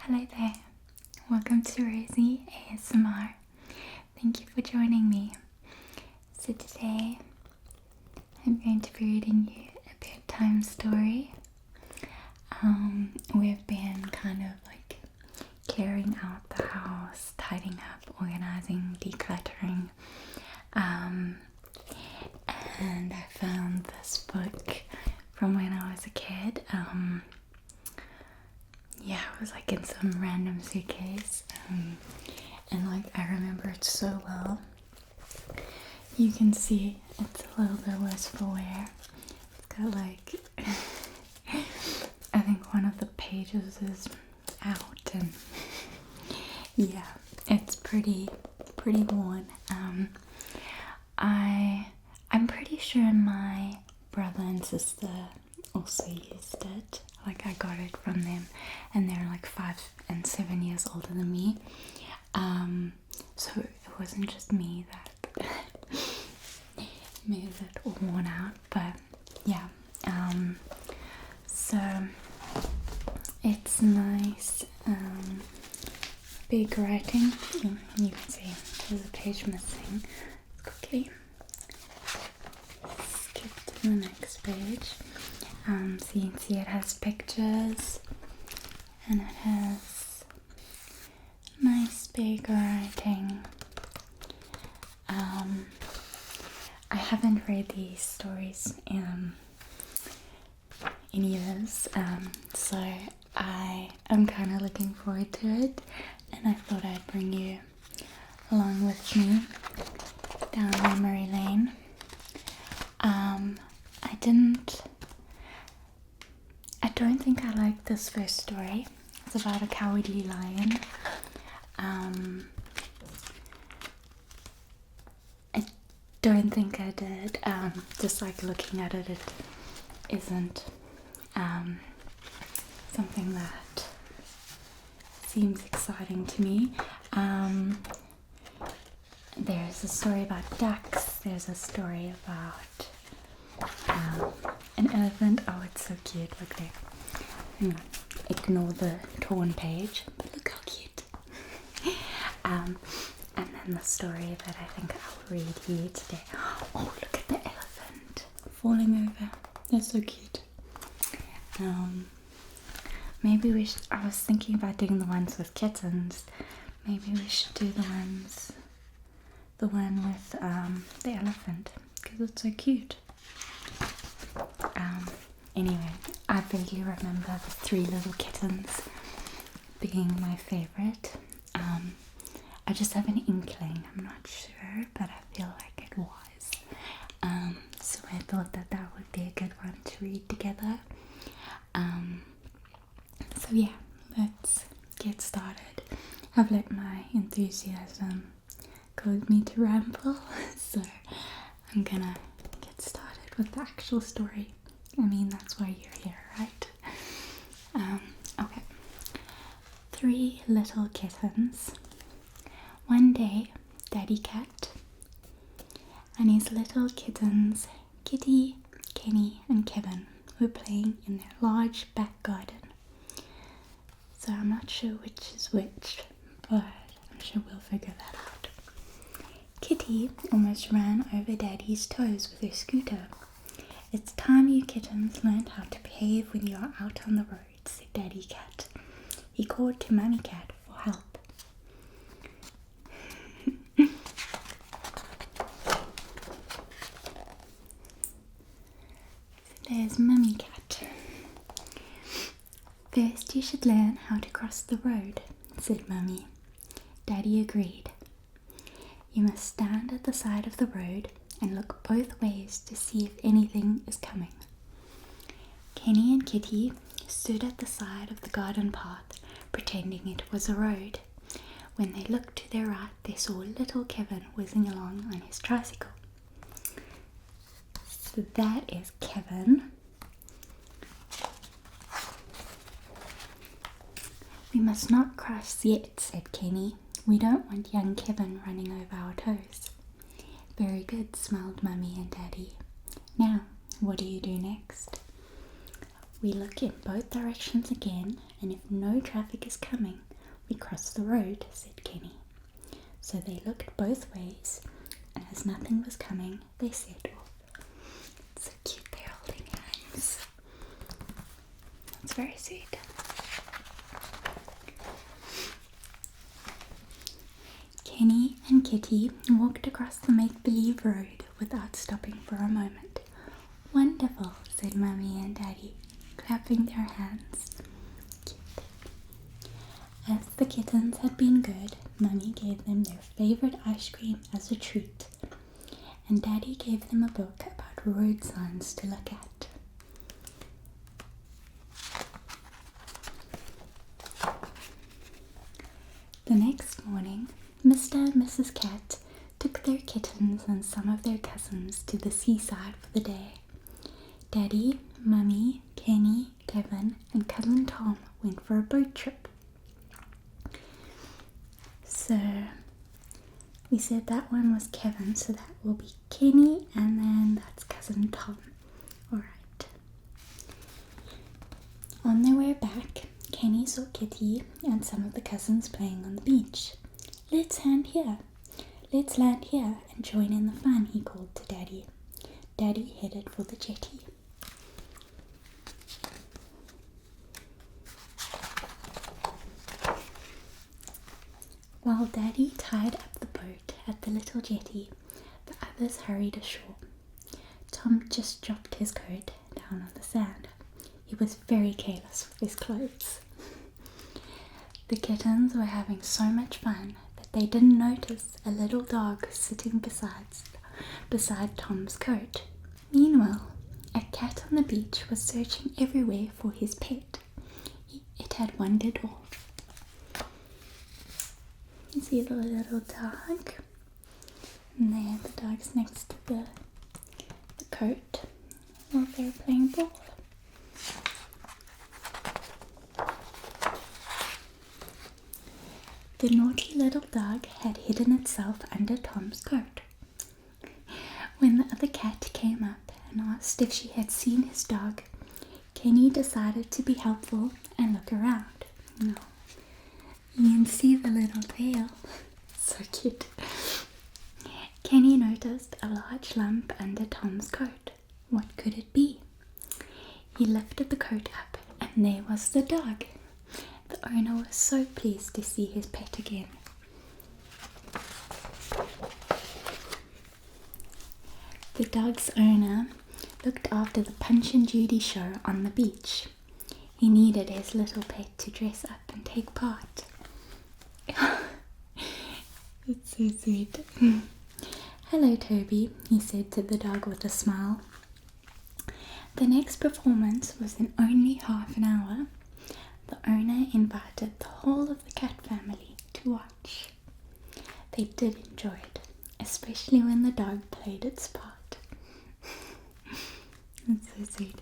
Hello there, welcome to Rosy ASMR. Thank you for joining me. So today I'm going to be reading you a bedtime story. We've been kind of like clearing out the house, tidying up, organizing, decluttering. And I found this book from when I was a kid. It was like in some random suitcase, and like I remember it so well. You can see it's a little bit worse for wear. It's got like I think one of the pages is out, and yeah, it's pretty worn. I'm pretty sure my brother and sister also used it. Like I got it from them, and they're like 5 and 7 years older than me. So it wasn't just me that made it all worn out, but yeah. So it's nice, big writing. You can see there's a page missing. Quickly skip to the next page. So you can see it has pictures, and it has nice big writing. I haven't read these stories in years, so I am kind of looking forward to it, and I thought I'd bring you along with me down memory lane. I don't think I liked this first story. It's about a cowardly lion. I don't think I did. Just like looking at it, it isn't something that seems exciting to me. There's a story about ducks. There's a story about an elephant. Oh, it's so cute. Look there. Hang on. Ignore the torn page, but look how cute. And then the story that I think I'll read you today. Oh, look at the elephant falling over. That's so cute. Maybe we should. I was thinking about doing the ones with kittens. Maybe we should do the one with the elephant, because it's so cute. Anyway, I vaguely remember the 3 little kittens being my favorite. I just have an inkling, I'm not sure, but I feel like it was. So I thought that would be a good one to read together. So yeah, let's get started. I've let my enthusiasm cause me to ramble, so I'm gonna get started with the actual story. I mean, that's why you're here, right? Okay. 3 little kittens. One day, Daddy Cat and his little kittens, Kitty, Kenny, and Kevin, were playing in their large back garden. So I'm not sure which is which, but I'm sure we'll figure that out. Kitty almost ran over Daddy's toes with her scooter. "It's time you kittens learned how to behave when you are out on the road," said Daddy Cat. He called to Mummy Cat for help. There's Mummy Cat. "First you should learn how to cross the road," said Mummy. Daddy agreed. "You must stand at the side of the road and look both ways to see if anything is coming." Kenny and Kitty stood at the side of the garden path, pretending it was a road. When they looked to their right, they saw little Kevin whizzing along on his tricycle. So that is Kevin. "We must not cross yet," said Kenny. "We don't want young Kevin running over our toes." "Very good," smiled Mummy and Daddy. "Now, what do you do next?" "We look in both directions again and if no traffic is coming, we cross the road, said Kenny. So they looked both ways, and as nothing was coming, they set off. It's so cute, they're holding hands. It's very sweet. Kenny and Kitty walked across the make-believe road without stopping for a moment. Wonderful, said Mummy and Daddy, clapping their hands. Cute. As the kittens had been good, Mummy gave them their favourite ice cream as a treat, and Daddy gave them a book about road signs to look at. The next morning, Mr. and Mrs. Cat took their kittens and some of their cousins to the seaside for the day. Daddy, Mummy, Kenny, Kevin, and Cousin Tom went for a boat trip. So we said that one was Kevin, so that will be Kenny, and then that's Cousin Tom. Alright. On their way back, Kenny saw Kitty and some of the cousins playing on the beach. Let's land here and join in the fun, he called to Daddy. Daddy headed for the jetty. While Daddy tied up the boat at the little jetty, the others hurried ashore. Tom just dropped his coat down on the sand. He was very careless with his clothes. The kittens were having so much fun that they didn't notice a little dog sitting beside Tom's coat. Meanwhile, a cat on the beach was searching everywhere for his pet. It had wandered off. You see the little dog? And there, the dog's next to the coat while they're playing ball. The naughty little dog had hidden itself under Tom's coat. When the other cat came up and asked if she had seen his dog, Kenny decided to be helpful and look around. No, you can see the little tail. So cute. Kenny noticed a large lump under Tom's coat. What could it be? He lifted the coat up, and there was the dog. The owner was so pleased to see his pet again. The dog's owner looked after the Punch and Judy show on the beach. He needed his little pet to dress up and take part. It's so sweet. Hello, Toby, he said to the dog with a smile. The next performance was in only half an hour. The owner invited the whole of the cat family to watch. They did enjoy it, especially when the dog played its part. That's so sweet.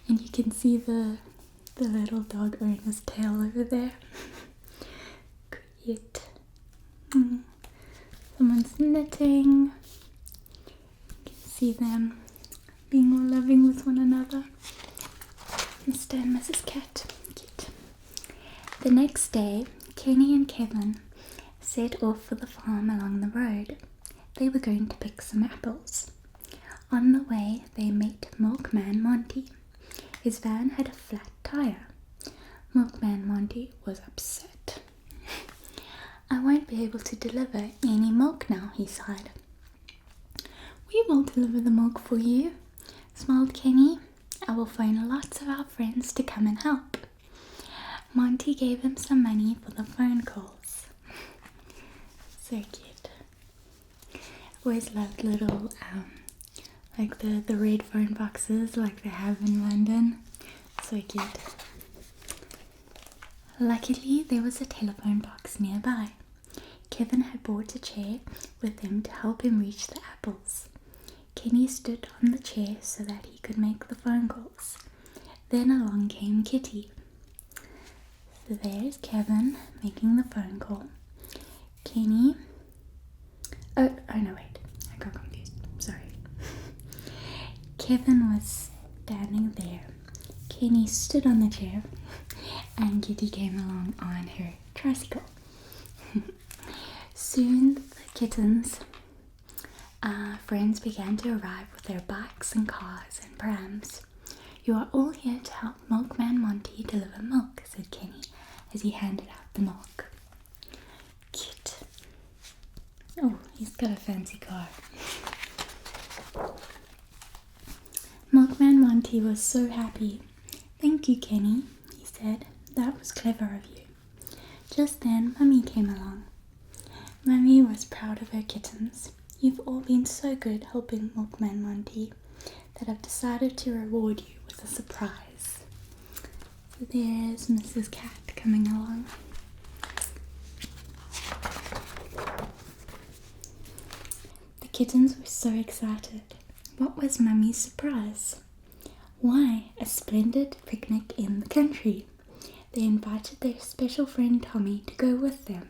And you can see the little dog owner's tail over there. Cute. Someone's knitting. You can see them being all loving with one another. Mr. and Mrs. Cat. Cute. The next day, Kenny and Kevin set off for the farm along the road. They were going to pick some apples. On the way, they met Milkman Monty. His van had a flat tire. Milkman Monty was upset. I won't be able to deliver any milk now, he sighed. We will deliver the milk for you, smiled Kenny. I will phone lots of our friends to come and help. Monty gave him some money for the phone calls. So cute. I've always loved little, like the red phone boxes like they have in London. So cute. Luckily, there was a telephone box nearby. Kevin had brought a chair with him to help him reach the apples. Kenny stood on the chair so that he could make the phone calls. Then along came Kitty. So there's Kevin making the phone call. Kenny... Oh no, wait. I got confused. Sorry. Kevin was standing there. Kenny stood on the chair and Kitty came along on her tricycle. Soon the kittens' friends began to arrive with their bikes and cars and prams. "You are all here to help Milkman Monty deliver milk," said Kenny as he handed out the milk. Cute. Oh, he's got a fancy car. Milkman Monty was so happy. "Thank you, Kenny," he said. "That was clever of you." Just then, Mummy came along. Mummy was proud of her kittens. "You've all been so good helping Milkman Monty that I've decided to reward you with a surprise." So there's Mrs. Cat coming along. The kittens were so excited. What was Mummy's surprise? Why, a splendid picnic in the country. They invited their special friend Tommy to go with them.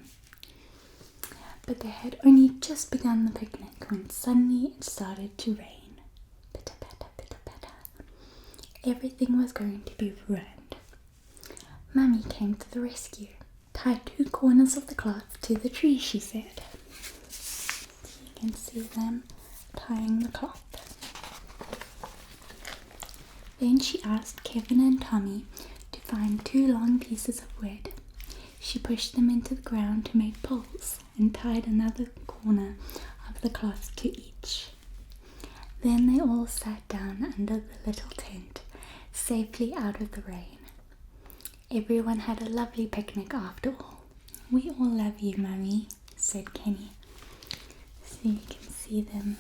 But they had only just begun the picnic when suddenly it started to rain. Pitter patter, pitter patter. Everything was going to be ruined. Mummy came to the rescue. "Tie 2 corners of the cloth to the tree," she said. You can see them tying the cloth. Then she asked Kevin and Tommy to find 2 long pieces of wood. She pushed them into the ground to make poles and tied another corner of the cloth to each. Then they all sat down under the little tent, safely out of the rain. Everyone had a lovely picnic after all. "We all love you, Mummy," said Kenny. So you can see them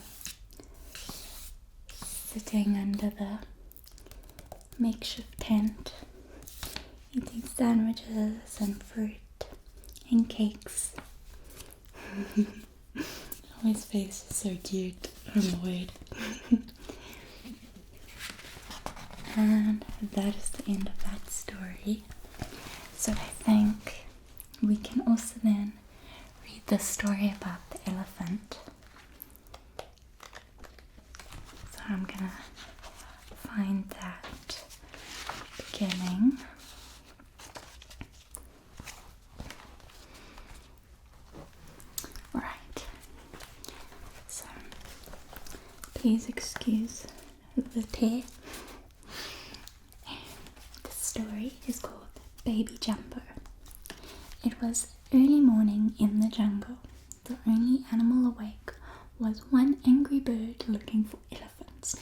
sitting under the makeshift tent, eating sandwiches and fruit and cakes. Oh, his face is so cute. Oh Lord. And that is the end of that story. So I think we can also then read the story about the elephant. So I'm gonna find that beginning. Alright, so please excuse the tear. The story is called Baby Jumbo. It was early morning in the jungle. The only animal awake was one angry bird looking for elephants.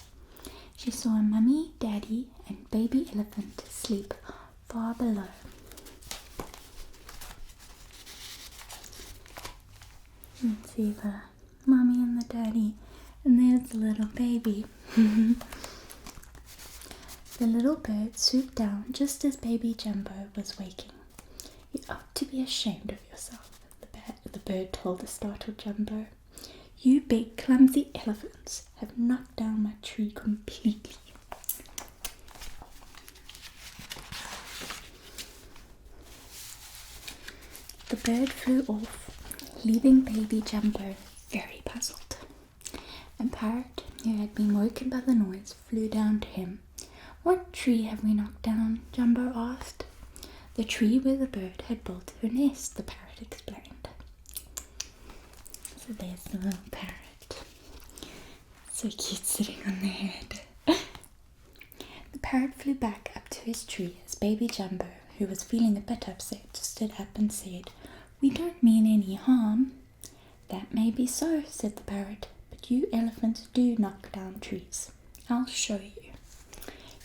She saw a mummy, daddy, and baby elephant asleep far below. You can see the mummy and the daddy, and there's the little baby. The little bird swooped down just as baby Jumbo was waking. "You ought to be ashamed of yourself," the bird told the startled Jumbo. "You big clumsy elephants have knocked down my tree completely." The bird flew off, leaving baby Jumbo very puzzled. A parrot, who had been woken by the noise, flew down to him. "What tree have we knocked down?" Jumbo asked. "The tree where the bird had built her nest," the parrot explained. So there's the little parrot. So cute, sitting on the head. The parrot flew back up to his tree as baby Jumbo, who was feeling a bit upset, stood up and said, "We don't mean any harm." "That may be so," said the parrot, "but you elephants do knock down trees. I'll show you."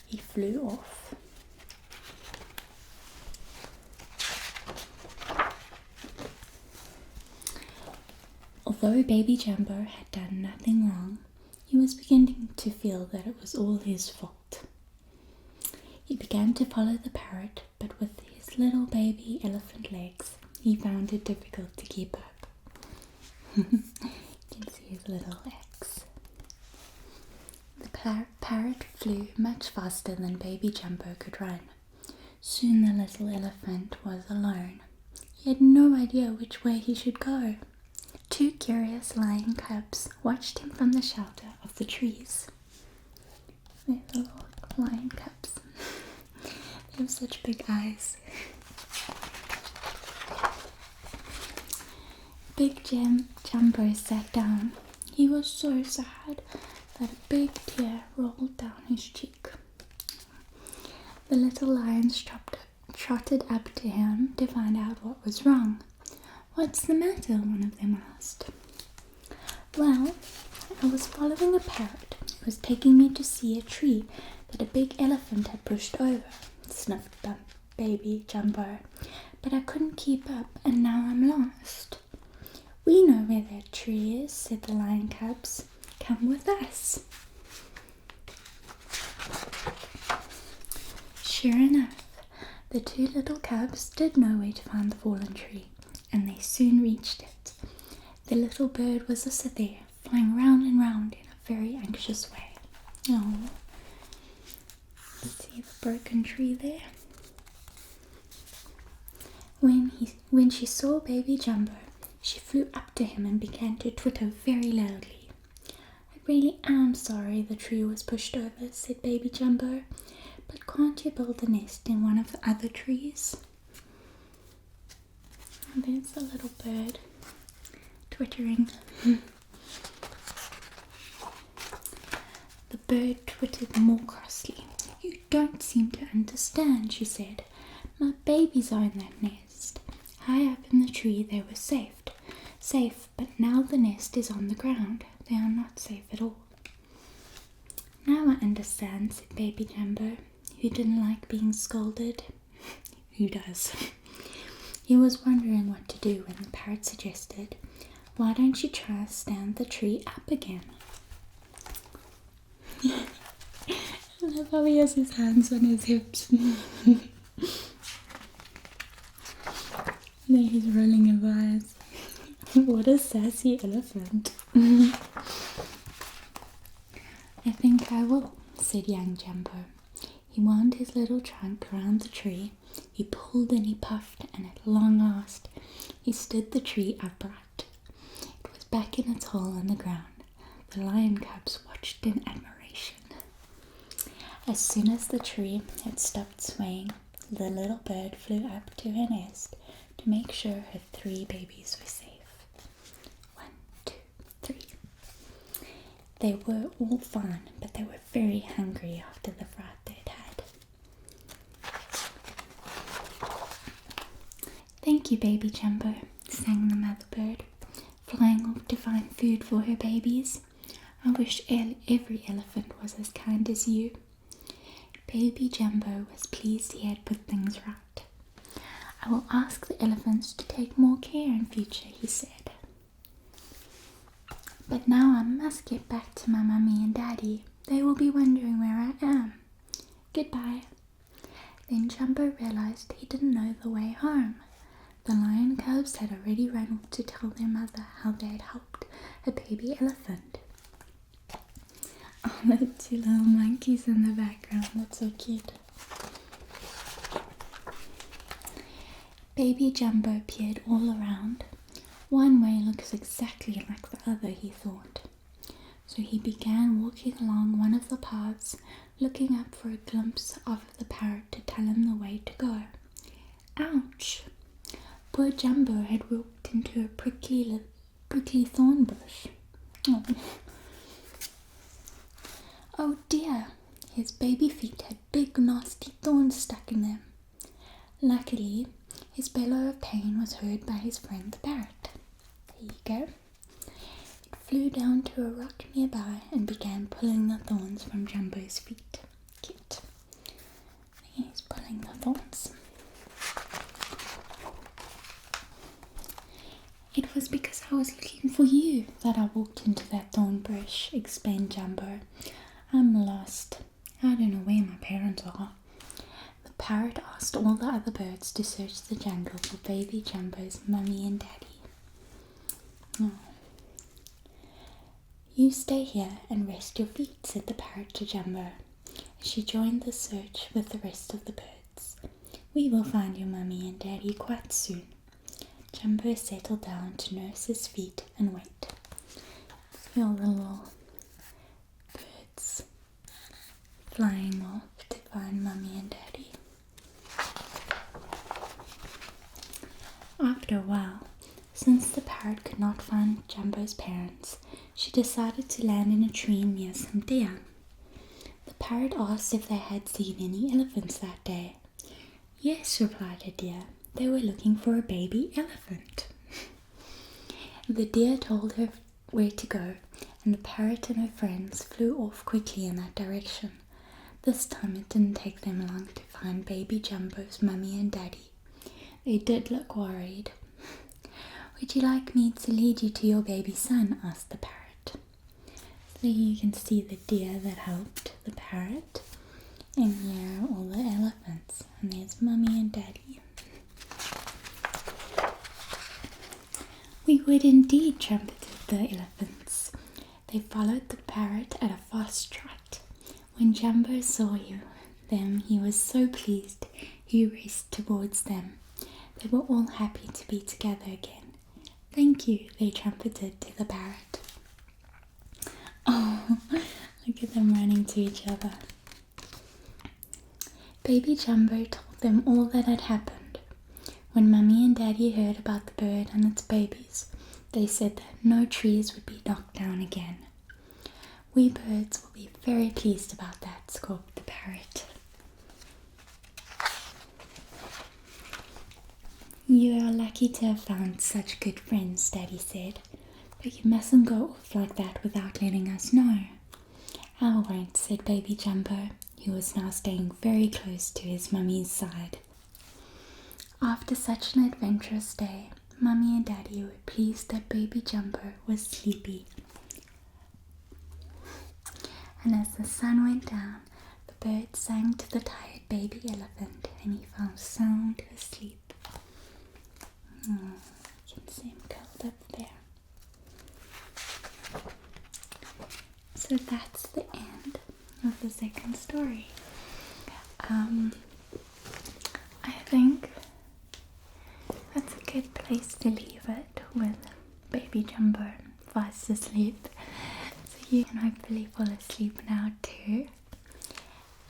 He flew off. Although baby Jumbo had done nothing wrong, he was beginning to feel that it was all his fault. He began to follow the parrot, but with his little baby elephant legs, he found it difficult to keep up. You can see his little legs. The parrot flew much faster than baby Jumbo could run. Soon the little elephant was alone. He had no idea which way he should go. 2 curious lion cubs watched him from the shelter of the trees. They're little lion cubs. have such big eyes. Big Jumbo sat down. He was so sad that a big tear rolled down his cheek. The little lions trotted up to him to find out what was wrong. "What's the matter?" one of them asked. "Well, I was following a parrot. It was taking me to see a tree that a big elephant had pushed over," sniffed baby Jumbo. "But I couldn't keep up, and now I'm lost." "We know where that tree is," said the lion cubs. "Come with us." Sure enough, the two little cubs did know where to find the fallen tree, and they soon reached it. The little bird was also there, flying round and round in a very anxious way. Oh, see the broken tree there? When she saw baby Jumbo, she flew up to him and began to twitter very loudly. "I really am sorry the tree was pushed over," said baby Jumbo. "But can't you build a nest in one of the other trees?" And there's the little bird twittering. The bird twittered more crossly. "You don't seem to understand," she said. "My babies are in that nest. High up in the tree they were safe, but now the nest is on the ground. They are not safe at all." "Now I understand," said baby Jumbo, who didn't like being scolded. Who does? He was wondering what to do when the parrot suggested, "Why don't you try to stand the tree up again?" I love how he has his hands on his hips. There he's rolling his eyes. What a sassy elephant. "I think I will," said young Jumbo. He wound his little trunk around the tree. He pulled and he puffed, and at long last he stood the tree upright. It was back in its hole in the ground. The lion cubs watched in admiration. As soon as the tree had stopped swaying, the little bird flew up to her nest to make sure her 3 babies were safe. 1, 2, 3. They were all fine, but they were very hungry after the fright they'd had. "Thank you, baby Jumbo," sang the mother bird, flying off to find food for her babies. "I wish every elephant was as kind as you." Baby Jumbo was pleased he had put things right. "I will ask the elephants to take more care in future," he said. "But now I must get back to my mummy and daddy. They will be wondering where I am. Goodbye." Then Jumbo realized he didn't know the way home. The lion cubs had already run off to tell their mother how they had helped a baby elephant. Oh, the 2 little monkeys in the background, that's so cute. Baby Jumbo peered all around. One way looks exactly like the other, he thought. So he began walking along one of the paths, looking up for a glimpse of the parrot to tell him the way to go. Ouch! Poor Jumbo had walked into a prickly thorn bush. Oh dear! His baby feet had big nasty thorns stuck in them. Luckily, his bellow of pain was heard by his friend the parrot. There you go. It flew down to a rock nearby and began pulling the thorns from Jumbo's feet. Cute. He's pulling the thorns. "It was because I was looking for you that I walked into that thorn bush," explained Jumbo. "I'm lost. I don't know where my parents are." The parrot asked all the other birds to search the jungle for baby Jumbo's mummy and daddy. Oh. "You stay here and rest your feet," said the parrot to Jumbo, as she joined the search with the rest of the birds. "We will find your mummy and daddy quite soon." Jumbo settled down to nurse his feet and wait. Feel the little birds flying off to find mummy and daddy. After a while, since the parrot could not find Jumbo's parents, she decided to land in a tree near some deer. The parrot asked if they had seen any elephants that day. Yes, replied a deer. They were looking for a baby elephant. The deer told her where to go, and the parrot and her friends flew off quickly in that direction. This time it didn't take them long to find baby Jumbo's mummy and daddy. They did look worried. Would you like me to lead you to your baby son? Asked the parrot. So you can see the deer that helped the parrot. And here are all the elephants. And there's mummy and daddy. We would indeed, trumpeted the elephants. They followed the parrot at a fast trot. When Jumbo saw them, he was so pleased he raced towards them. They were all happy to be together again. Thank you, they trumpeted to the parrot. Oh, look at them running to each other. Baby Jumbo told them all that had happened. When Mummy and Daddy heard about the bird and its babies, they said that no trees would be knocked down again. We birds will be very pleased about that, squawked the parrot. You are lucky to have found such good friends, Daddy said, but you mustn't go off like that without letting us know. I won't, said Baby Jumbo, who was now staying very close to his mummy's side. After such an adventurous day, Mummy and Daddy were pleased that Baby Jumbo was sleepy. And as the sun went down, the bird sang to the tired baby elephant, and he fell sound asleep. You can see him curled up there. So that's the end of the second story. I think that's a good place to leave it with Baby Jumbo fast asleep. So you can hopefully fall asleep now too,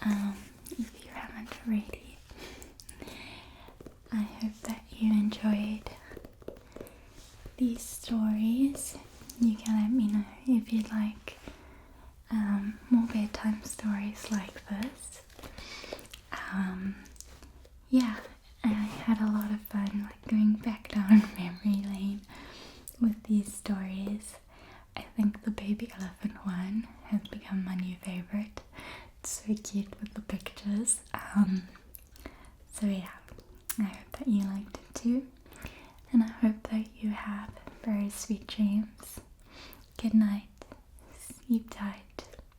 if you haven't already. I hope that you enjoyed these stories. You can let me know if you'd like more bedtime stories like this. Yeah, I had a lot of fun going back down memory lane with these stories. I think the baby elephant one has become my new favorite. It's so cute with the pictures. So yeah, I hope that you liked it too, and I hope that you have very sweet dreams. Good night, sleep tight.